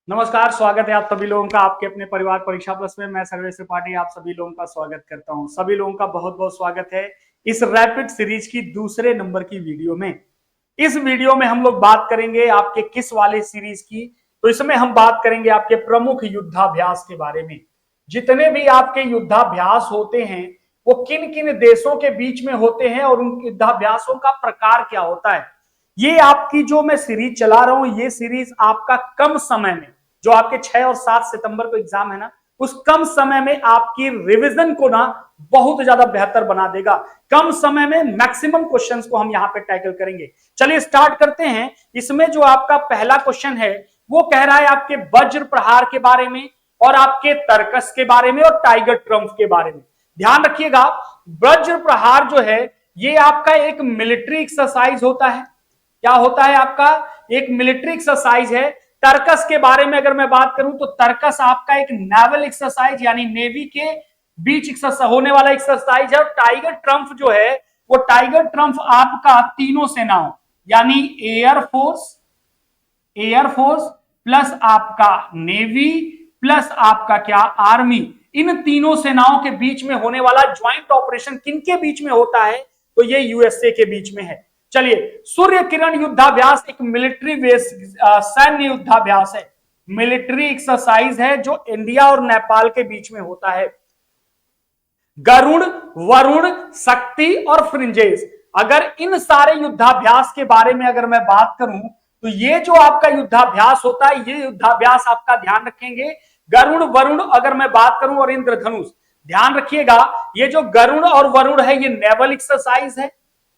नमस्कार, स्वागत है आप सभी लोगों का आपके अपने परिवार परीक्षा प्लस में। मैं सर्वेश त्रिपाठी आप सभी लोगों का स्वागत करता हूं। सभी लोगों का बहुत बहुत स्वागत है इस रैपिड सीरीज की दूसरे नंबर की वीडियो में। इस वीडियो में हम लोग बात करेंगे आपके किस वाले सीरीज की, तो इसमें हम बात करेंगे आपके प्रमुख युद्धाभ्यास के बारे में। जितने भी आपके युद्धाभ्यास होते हैं वो किन किन देशों के बीच में होते हैं और उन युद्धाभ्यासों का प्रकार क्या होता है। ये आपकी जो मैं सीरीज चला रहा हूं, ये सीरीज आपका कम समय में, जो आपके 6 और 7 सितंबर को एग्जाम है ना, उस कम समय में आपकी रिवीजन को ना बहुत ज्यादा बेहतर बना देगा। कम समय में मैक्सिमम क्वेश्चंस को हम यहां पे टैकल करेंगे। चलिए स्टार्ट करते हैं। इसमें जो आपका पहला क्वेश्चन है वो कह रहा है आपके वज्र प्रहार के बारे में और आपके तर्कस के बारे में और टाइगर ट्रम्प के बारे में। ध्यान रखिएगा, वज्र प्रहार जो है ये आपका एक मिलिट्री एक्सरसाइज होता है। क्या होता है आपका? एक मिलिट्री एक्सरसाइज है। तर्कस के बारे में अगर मैं बात करूं तो तर्कस आपका एक नेवल एक्सरसाइज यानी नेवी के बीच होने वाला एक्सरसाइज है। और टाइगर ट्रम्प जो है वो टाइगर ट्रम्प आपका तीनों सेनाओं यानी एयरफोर्स प्लस आपका नेवी प्लस आपका क्या आर्मी, इन तीनों सेनाओं के बीच में होने वाला ज्वाइंट ऑपरेशन किनके बीच में होता है? तो ये यूएसए के बीच में है। चलिए, सूर्य किरण युद्धाभ्यास एक मिलिट्री बेस सैन्य युद्धाभ्यास है, मिलिट्री एक्सरसाइज है जो इंडिया और नेपाल के बीच में होता है। गरुड़, वरुण, शक्ति और फ्रिंजेस, अगर इन सारे युद्धाभ्यास के बारे में अगर मैं बात करूं तो ये जो आपका युद्धाभ्यास होता है, ये युद्धाभ्यास आपका ध्यान रखेंगे। गरुड़ वरुण अगर मैं बात करूं और इंद्रधनुष, ध्यान रखिएगा ये जो गरुड़ और वरुण है ये नेवल एक्सरसाइज है,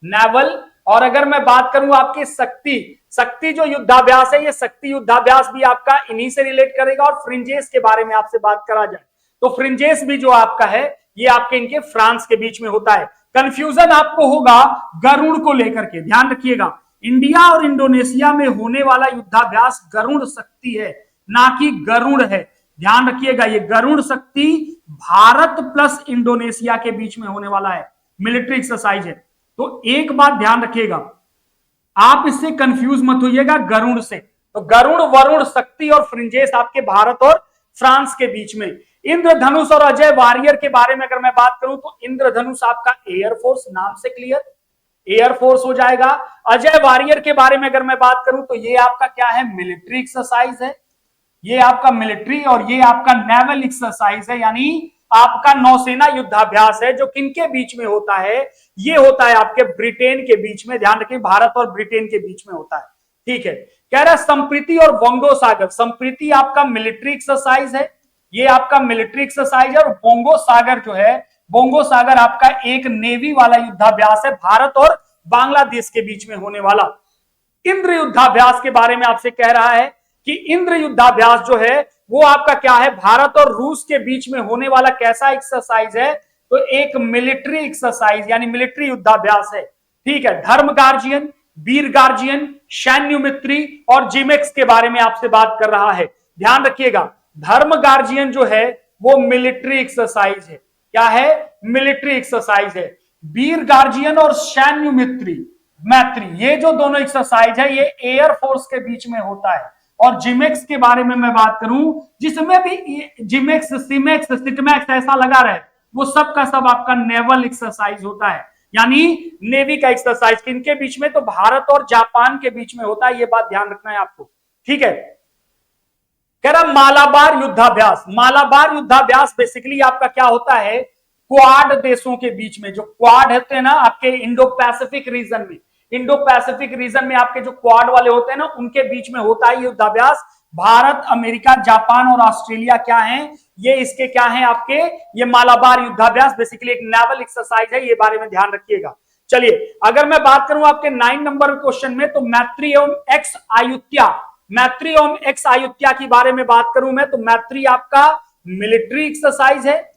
नेवल। और अगर मैं बात करूं आपके शक्ति जो युद्धाभ्यास है, ये शक्ति युद्धाभ्यास भी आपका इन्हीं से रिलेट करेगा। और फ्रिंजेस के बारे में आपसे बात करा जाए तो फ्रिंजेस भी जो आपका है ये आपके इनके फ्रांस के बीच में होता है। कंफ्यूजन आपको होगा गरुड़ को लेकर के, ध्यान रखिएगा इंडिया और इंडोनेशिया में होने वाला युद्धाभ्यास गरुड़ शक्ति है, ना कि गरुड़ है। ध्यान रखिएगा ये गरुड़ शक्ति भारत प्लस इंडोनेशिया के बीच में होने वाला है, मिलिट्री एक्सरसाइज है। तो एक बात ध्यान रखिएगा, आप इससे कंफ्यूज मत होइएगा गरुड़ से। तो गरुड़ वरुण शक्ति और फ्रिंजेस आपके भारत और फ्रांस के बीच में। इंद्रधनुष और अजय वारियर के बारे में अगर मैं बात करूं तो इंद्रधनुष आपका एयरफोर्स, नाम से क्लियर, एयरफोर्स हो जाएगा। अजय वारियर के बारे में अगर मैं बात करूं तो ये आपका क्या है? मिलिट्री एक्सरसाइज है। ये आपका मिलिट्री और ये आपका नेवल एक्सरसाइज है, यानी आपका नौसेना युद्धाभ्यास है जो किनके बीच में होता है? ये होता है आपके ब्रिटेन के बीच में। ध्यान रखिए भारत और ब्रिटेन के बीच में होता है। ठीक है, कह रहा है संप्रीति और बोंगो सागर। संप्रीति आपका मिलिट्री एक्सरसाइज है, ये आपका मिलिट्री एक्सरसाइज है। और बोंगो सागर जो है, बोंगो सागर आपका एक नेवी वाला युद्धाभ्यास है, भारत और बांग्लादेश के बीच में होने वाला। इंद्र युद्धाभ्यास के बारे में आपसे कह रहा है कि इंद्र युद्धाभ्यास जो है वो आपका क्या है? भारत और रूस के बीच में होने वाला कैसा एक्सरसाइज है? तो एक मिलिट्री एक्सरसाइज यानी मिलिट्री युद्धाभ्यास है। ठीक है, धर्म गार्जियन, वीर गार्जियन, सैन्यमित्री और जिमेक्स के बारे में आपसे बात कर रहा है। ध्यान रखिएगा धर्म गार्जियन जो है वो मिलिट्री एक्सरसाइज है। क्या है? मिलिट्री एक्सरसाइज है। वीर गार्जियन और सैन्यमित्री मैत्री, ये जो दोनों एक्सरसाइज है ये एयरफोर्स के बीच में होता है। और जिमेक्स के बारे में मैं बात करूं, जिसमें भी जिमेक्स, सीमेक्स, सिटमैक्स ऐसा लगा रहे, वो सब का सब आपका नेवल एक्सरसाइज होता है, यानी नेवी का एक्सरसाइज। किनके बीच में? तो भारत और जापान के बीच में होता है। ये बात ध्यान रखना है आपको। ठीक है, कह रहा मालाबार युद्धाभ्यास। मालाबार युद्धाभ्यास बेसिकली आपका क्या होता है? क्वाड देशों के बीच में, जो क्वाड होते हैं ना आपके इंडो पैसिफिक रीजन में, इंडो पैसिफिक रीजन में आपके जो क्वाड वाले होते हैं ना उनके बीच में होता है युद्धाभ्यास। भारत, अमेरिका, जापान और ऑस्ट्रेलिया क्या है? ये इसके क्या है आपके? ये मालाबार युद्धाभ्यास बेसिकली एक नेवल एक्सरसाइज है, ये बारे में ध्यान रखिएगा। चलिए, अगर मैं बात करूं आपके 9 नंबर क्वेश्चन में, तो मैत्री एवं एक्स आयुत्या, मैत्री एवं एक्स आयुत्या के बारे में बात करूं मैं, तो मैत्री आपका मिलिट्री एक्सरसाइज है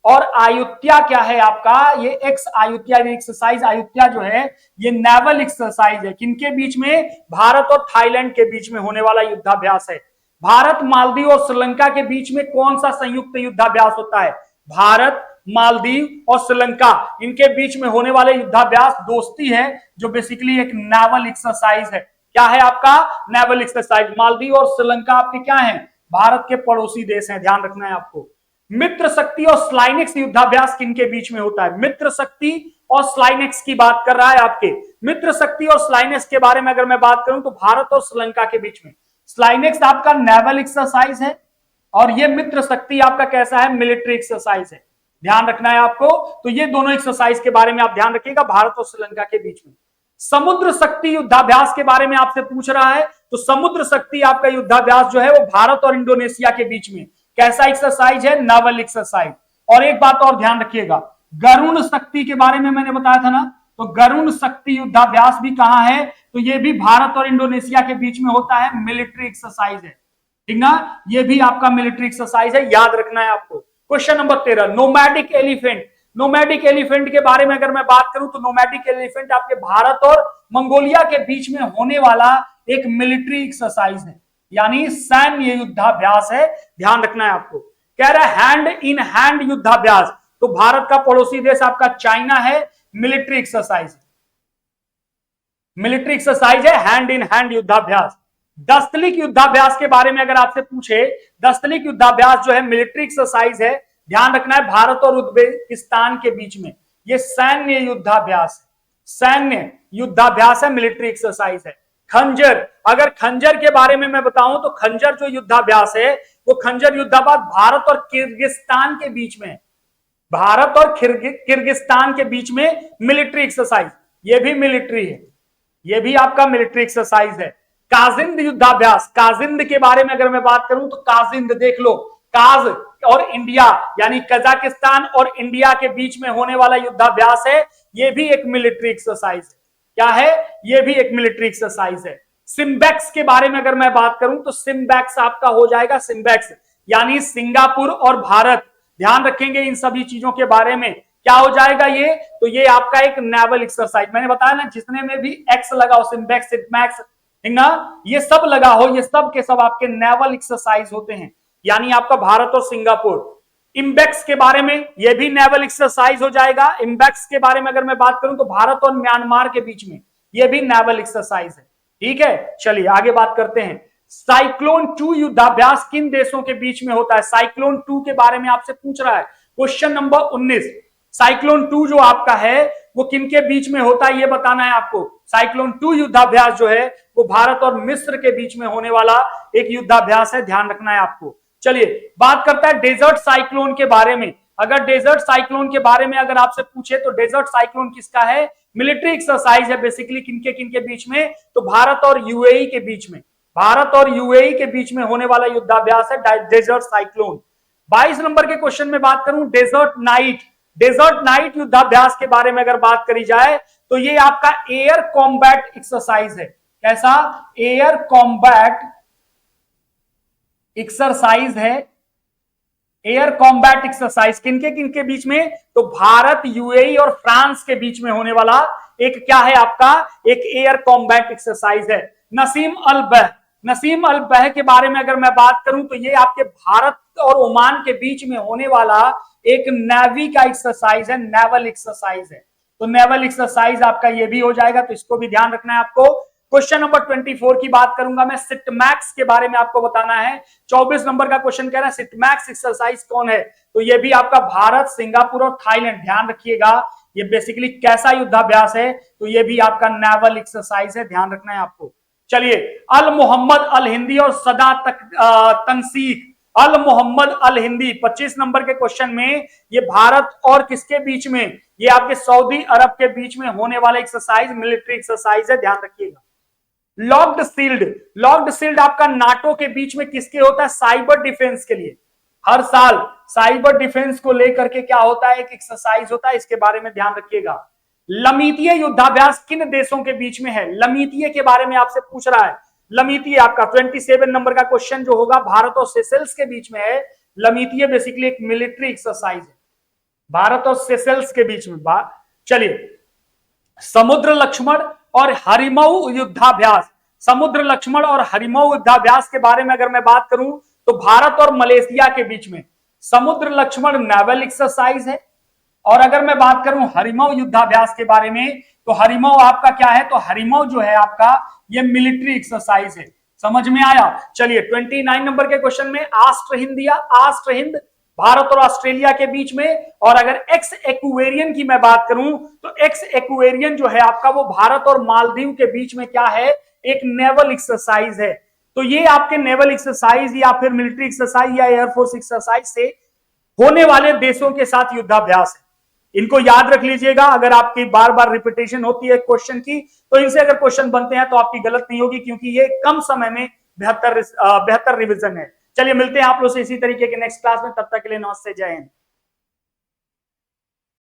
और आयुत्या क्या है आपका? ये एक्स आयुत्या एक्सरसाइज, आयुत्या जो है ये नेवल एक्सरसाइज है। किनके बीच में? भारत और थाईलैंड के बीच में होने वाला युद्धाभ्यास है। भारत, मालदीव और श्रीलंका के बीच में कौन सा संयुक्त युद्धाभ्यास होता है? भारत, मालदीव और श्रीलंका, इनके बीच में होने वाले युद्धाभ्यास दोस्ती है, जो बेसिकली एक नेवल एक्सरसाइज है। क्या है आपका नेवल एक्सरसाइज। मालदीव और श्रीलंका आपके क्या हैं, भारत के पड़ोसी देश हैं, ध्यान रखना है आपको। मित्र शक्ति और स्लाइनेक्स युद्धाभ्यास किनके बीच में होता है, मित्र शक्ति और स्लाइनेक्स की बात कर रहा है आपके। मित्र शक्ति और स्लाइनेक्स के बारे में अगर मैं बात करूं तो भारत और श्रीलंका के बीच में। स्लाइनेक्स आपका नेवल एक्सरसाइज है और ये मित्र शक्ति आपका कैसा है, मिलिट्री एक्सरसाइज है, ध्यान रखना है आपको। तो ये दोनों एक्सरसाइज के बारे में आप ध्यान रखिएगा, भारत और श्रीलंका के बीच में। समुद्र शक्ति युद्धाभ्यास के बारे में आपसे पूछ रहा है, तो समुद्र शक्ति आपका युद्धाभ्यास जो है वो भारत और इंडोनेशिया के बीच में कैसा एक्सरसाइज है, नावल एक्सरसाइज। और एक बात और ध्यान रखिएगा, गरुण शक्ति के बारे में मैंने बताया था ना, तो गरुण शक्ति युद्धाभ्यास भी कहां है, तो ये भी भारत और इंडोनेशिया के बीच में होता है, मिलिट्री एक्सरसाइज है, ठीक ना, ये भी आपका मिलिट्री एक्सरसाइज है, याद रखना है आपको। Question number 13, nomadic elephant. Nomadic elephant के बारे में अगर मैं बात करूं तो नोमैडिक एलिफेंट आपके भारत और मंगोलिया के बीच में होने वाला एक मिलिट्री एक्सरसाइज है, यानी सैन्य युद्धाभ्यास है, ध्यान रखना है आपको। कह रहा है हैंड इन हैंड युद्धाभ्यास, तो भारत का पड़ोसी देश आपका चाइना है, मिलिट्री एक्सरसाइज, मिलिट्री एक्सरसाइज है हैंड इन हैंड युद्धाभ्यास। दस्तलिक युद्धाभ्यास के बारे में अगर आपसे पूछे, दस्तलिक युद्धाभ्यास जो है मिलिट्री एक्सरसाइज है, ध्यान रखना है, भारत और उज्बेकिस्तान के बीच में ये सैन्य युद्धाभ्यास है, सैन्य युद्धाभ्यास है, मिलिट्री एक्सरसाइज है। खंजर, अगर खंजर के बारे में मैं बताऊं तो खंजर जो युद्धाभ्यास है वो खंजर युद्धाभ्यास भारत और किर्गिस्तान के बीच में, भारत और किर्गिस्तान के बीच में मिलिट्री एक्सरसाइज, ये भी मिलिट्री है, ये भी आपका मिलिट्री एक्सरसाइज है। काजिंद युद्धाभ्यास, काजिंद के बारे में अगर मैं बात करूं तो काजिंद देख लो, काज और इंडिया यानी कजाकिस्तान और इंडिया के बीच में होने वाला युद्धाभ्यास है, ये भी एक मिलिट्री एक्सरसाइज है। क्या है, ये भी एक मिलिट्री एक्सरसाइज है। सिम्बैक्स के बारे में अगर मैं बात करूं तो सिम्बैक्स आपका हो जाएगा, सिम्बैक्स यानी सिंगापुर और भारत, ध्यान रखेंगे इन सभी चीजों के बारे में, क्या हो जाएगा ये, तो ये आपका एक नेवल एक्सरसाइज, मैंने बताया ना जितने में भी एक्स लगा हो, सिम्बैक्स, सिम्बैक्स, ठीक ना, ये सब लगा हो, ये सब के सब आपके नेवल एक्सरसाइज होते हैं, यानी आपका भारत और सिंगापुर। इम्बेक्स के बारे में ये भी नेवल एक्सरसाइज हो जाएगा। इम्बेक्स के बारे में अगर मैं बात करूं तो भारत और म्यांमार के बीच में ये भी नेवल एक्सरसाइज है, ठीक है। चलिए आगे बात करते हैं। साइक्लोन 2 युद्धाभ्यास किन देशों के बीच में होता है, साइक्लोन 2 के बारे में आपसे पूछ रहा है, क्वेश्चन नंबर 19। साइक्लोन 2 जो आपका है वो किनके बीच में होता है ये बताना है आपको। साइक्लोन 2 युद्धाभ्यास जो है वो भारत और मिस्र के बीच में होने वाला एक युद्धाभ्यास है, ध्यान रखना है आपको। चलिए बात करता है डेजर्ट साइक्लोन के बारे में। अगर डेजर्ट साइक्लोन के बारे में अगर आपसे पूछे तो डेजर्ट साइक्लोन किसका है, मिलिट्री एक्सरसाइज है बेसिकली, किनके किनके बीच में, तो भारत और यूएई के बीच में, भारत और यूएई के बीच में होने वाला युद्धाभ्यास है डेजर्ट साइक्लोन। 22 नंबर के क्वेश्चन में बात करूं डेजर्ट नाइट, डेजर्ट नाइट युद्धाभ्यास के बारे में अगर बात करी जाए तो ये आपका एयर कॉम्बैट एक्सरसाइज है। कैसा, एयर कॉम्बैट एक्सरसाइज है, एयर कॉम्बैट एक्सरसाइज किनके किनके बीच में, तो भारत, यूएई और फ्रांस के बीच में होने वाला एक क्या है आपका, एक एयर कॉम्बैट एक्सरसाइज है। नसीम अल बह, नसीम अल बह के बारे में अगर मैं बात करूं तो ये आपके भारत और ओमान के बीच में होने वाला एक नेवी का एक्सरसाइज है, नेवल एक्सरसाइज है। तो नेवल एक्सरसाइज आपका ये भी हो जाएगा, तो इसको भी ध्यान रखना है आपको। क्वेश्चन नंबर 24 की बात करूंगा मैं, सिटमैक्स के बारे में आपको बताना है। 24 नंबर का क्वेश्चन कह रहा है सिटमैक्स एक्सरसाइज कौन है, तो ये भी आपका भारत, सिंगापुर और थाईलैंड, ध्यान रखिएगा ये बेसिकली कैसा युद्धाभ्यास है, तो ये भी आपका नेवल एक्सरसाइज है, ध्यान रखना है आपको। चलिए अल मोहम्मद अल हिंदी और सदा तंसीक, अल मोहम्मद अल हिंदी 25 नंबर के क्वेश्चन में, ये भारत और किसके बीच में, ये आपके सऊदी अरब के बीच में होने वाला एक्सरसाइज, मिलिट्री एक्सरसाइज है, ध्यान रखिएगा। लॉक्ड शील्ड, लॉक्ड शील्ड आपका नाटो के बीच में किसके होता है, साइबर डिफेंस के लिए। हर साल साइबर डिफेंस को लेकर के क्या होता है, एक एक्सरसाइज होता है, इसके बारे में ध्यान रखिएगा। लमीतीय युद्धाभ्यास किन देशों के बीच में है, लमीतीय के बारे में आपसे पूछ रहा है। लमीतीय आपका 27 नंबर का क्वेश्चन जो होगा, भारत और सेशेल्स के बीच में है। लमीतीय बेसिकली एक मिलिट्री एक्सरसाइज है, भारत और सेशेल्स के बीच में। चलिए समुद्र लक्ष्मण और हरिमऊ युद्धाभ्यास, समुद्र लक्ष्मण और हरिमऊ युद्धाभ्यास के बारे में अगर मैं बात करूं तो भारत और मलेशिया के बीच में समुद्र लक्ष्मण नेवल एक्सरसाइज है, और अगर मैं बात करूं हरिमव युद्धाभ्यास के बारे में, तो हरिमव आपका क्या है, तो हरिमव जो है आपका ये मिलिट्री एक्सरसाइज है। समझ में आया? चलिए 29 नंबर के क्वेश्चन में आस्ट्र हिंद दिया, आस्ट्र हिंद भारत और ऑस्ट्रेलिया के बीच में। और अगर एक्स एक्वेरियन की मैं बात करूं, तो एक्स एक्वेरियन जो है आपका वो भारत और मालदीव के बीच में क्या है, एक नेवल एक्सरसाइज है। तो ये आपके नेवल एक्सरसाइज या फिर मिलिट्री एक्सरसाइज या एयरफोर्स एक्सरसाइज से होने वाले देशों के साथ युद्धाभ्यास है। इनको याद रख लीजिएगा। अगर आपकी बार बार रिपीटेशन होती है क्वेश्चन की, तो इनसे अगर क्वेश्चन बनते हैं तो आपकी गलत नहीं होगी, क्योंकि ये कम समय में बेहतर रिवीजन है। चलिए मिलते हैं आप लोग से इसी तरीके के नेक्स्ट क्लास में, तब तक के लिए नमस्ते, जय हिंद।